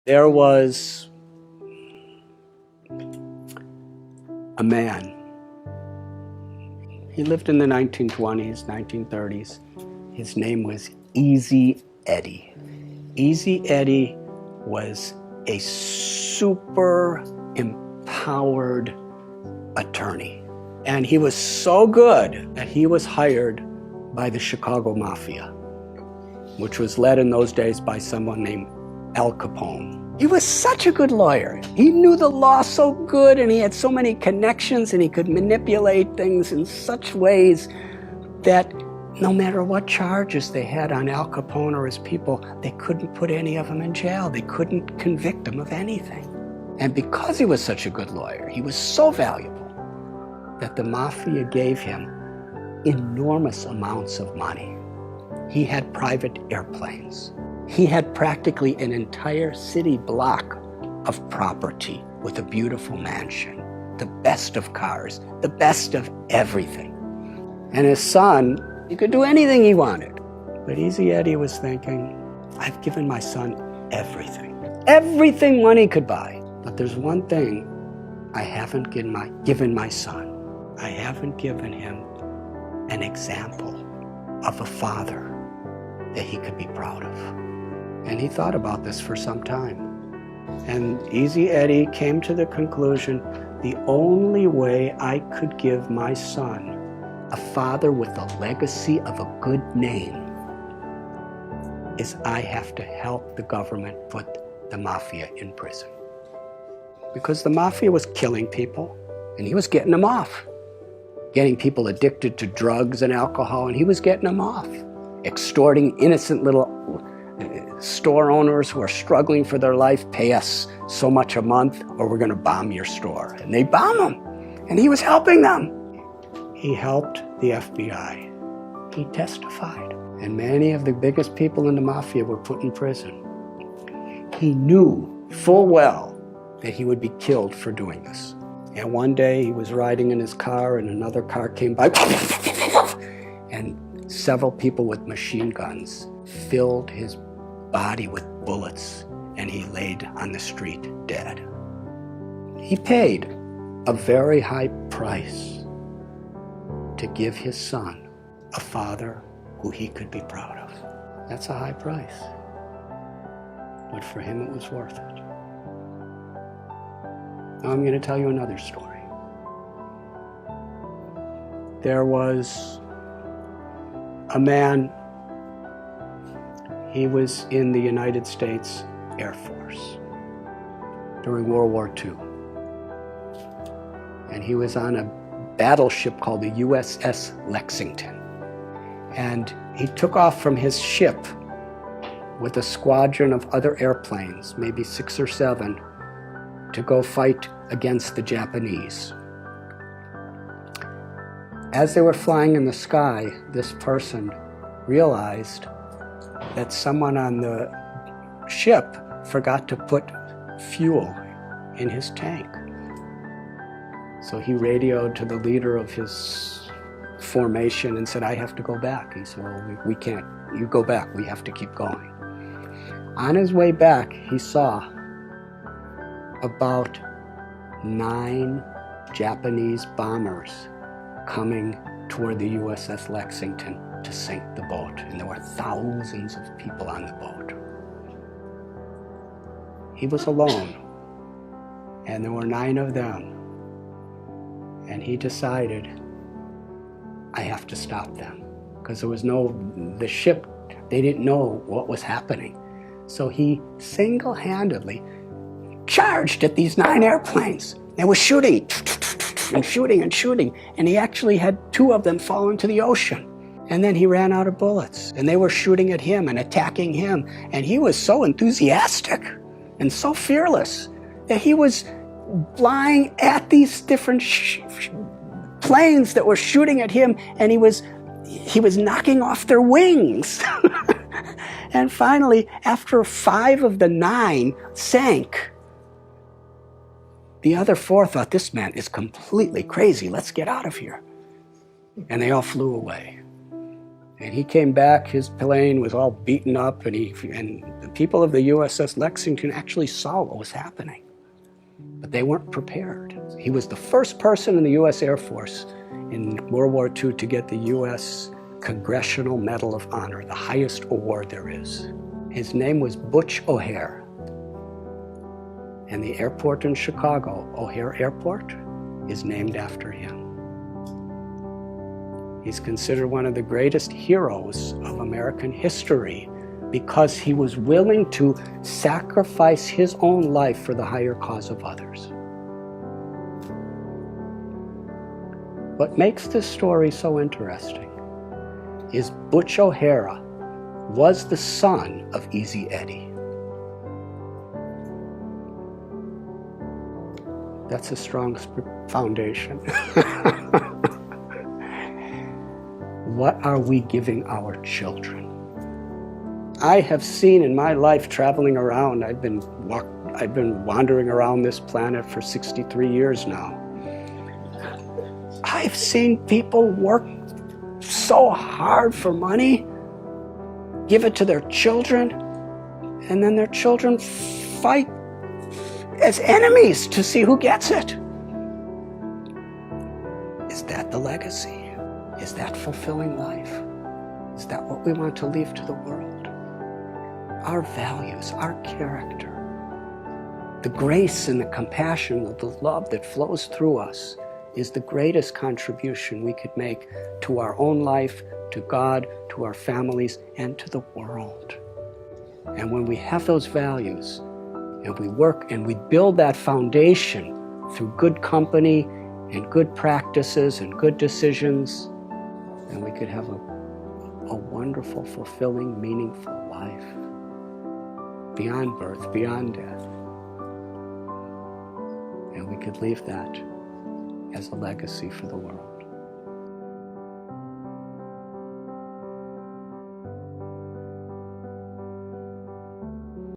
There was a man. He lived in the 1920s, 1930s. His name was Easy Eddie. Easy Eddie was a super empowered attorney. And he was so good that he was hired by the Chicago Mafia, which was led in those days by someone named Al Capone. He was such a good lawyer. He knew the law so good, and he had so many connections, and he could manipulate things in such ways that no matter what charges they had on Al Capone or his people, they couldn't put any of them in jail. They couldn't convict him of anything. And because he was such a good lawyer, he was so valuable that the Mafia gave him enormous amounts of money. He had private airplanes. He had practically an entire city block of property with a beautiful mansion, the best of cars, the best of everything. And his son, he could do anything he wanted. But Easy Eddie was thinking, I've given my son everything. Everything money could buy. But there's one thing I haven't given my son. I haven't given him an example of a father that he could be proud of. And he thought about this for some time. And Easy Eddie came to the conclusion, the only way I could give my son a father with a legacy of a good name is I have to help the government put the Mafia in prison. Because the Mafia was killing people, and he was getting them off. Getting people addicted to drugs and alcohol, and he was getting them off. Extorting innocent little store owners who are struggling for their life, pay us so much a month or we're going to bomb your store. And they bomb them, and he was helping them. He helped the FBI. He testified. And many of the biggest people in the Mafia were put in prison. He knew full well that he would be killed for doing this. And one day he was riding in his car and another car came by and several people with machine guns filled his body with bullets and he laid on the street dead. He paid a very high price to give his son a father who he could be proud of. That's a high price, but for him it was worth it. Now I'm going to tell you another story. There was a man, he was in the United States Air Force during World War II. And he was on a battleship called the USS Lexington. And he took off from his ship with a squadron of other airplanes, maybe 6 or 7, to go fight against the Japanese. As they were flying in the sky, this person realized that someone on the ship forgot to put fuel in his tank. So he radioed to the leader of his formation and said, I have to go back. He said, well, we can't, you go back, we have to keep going. On his way back, he saw about 9 Japanese bombers coming toward the USS Lexington to sink the boat. And there were thousands of people on the boat. He was alone, and there were 9 of them. And he decided, I have to stop them. Because there was the ship, they didn't know what was happening. So he single-handedly charged at these 9 airplanes and was shooting and shooting and shooting. And he actually had 2 of them fall into the ocean. And then he ran out of bullets and they were shooting at him and attacking him. And he was so enthusiastic and so fearless that he was flying at these different planes that were shooting at him, and he was knocking off their wings. And finally, after 5 of the 9 sank, the other 4 thought, this man is completely crazy. Let's get out of here. And they all flew away. And he came back, his plane was all beaten up, and the people of the USS Lexington actually saw what was happening. But they weren't prepared. He was the first person in the US Air Force in World War II to get the US Congressional Medal of Honor, the highest award there is. His name was Butch O'Hare. And the airport in Chicago, O'Hare Airport, is named after him. He's considered one of the greatest heroes of American history because he was willing to sacrifice his own life for the higher cause of others. What makes this story so interesting is Butch O'Hare was the son of Easy Eddie. That's a strong foundation. What are we giving our children? I have seen in my life traveling around, I've been wandering around this planet for 63 years now. I've seen people work so hard for money, give it to their children, and then their children fight as enemies to see who gets it. Is that the legacy? Is that fulfilling life? Is that what we want to leave to the world? Our values, our character, the grace and the compassion, the love that flows through us is the greatest contribution we could make to our own life, to God, to our families, and to the world. And when we have those values, and we work and we build that foundation through good company and good practices and good decisions, then we could have a wonderful, fulfilling, meaningful life beyond birth, beyond death. And we could leave that as a legacy for the world.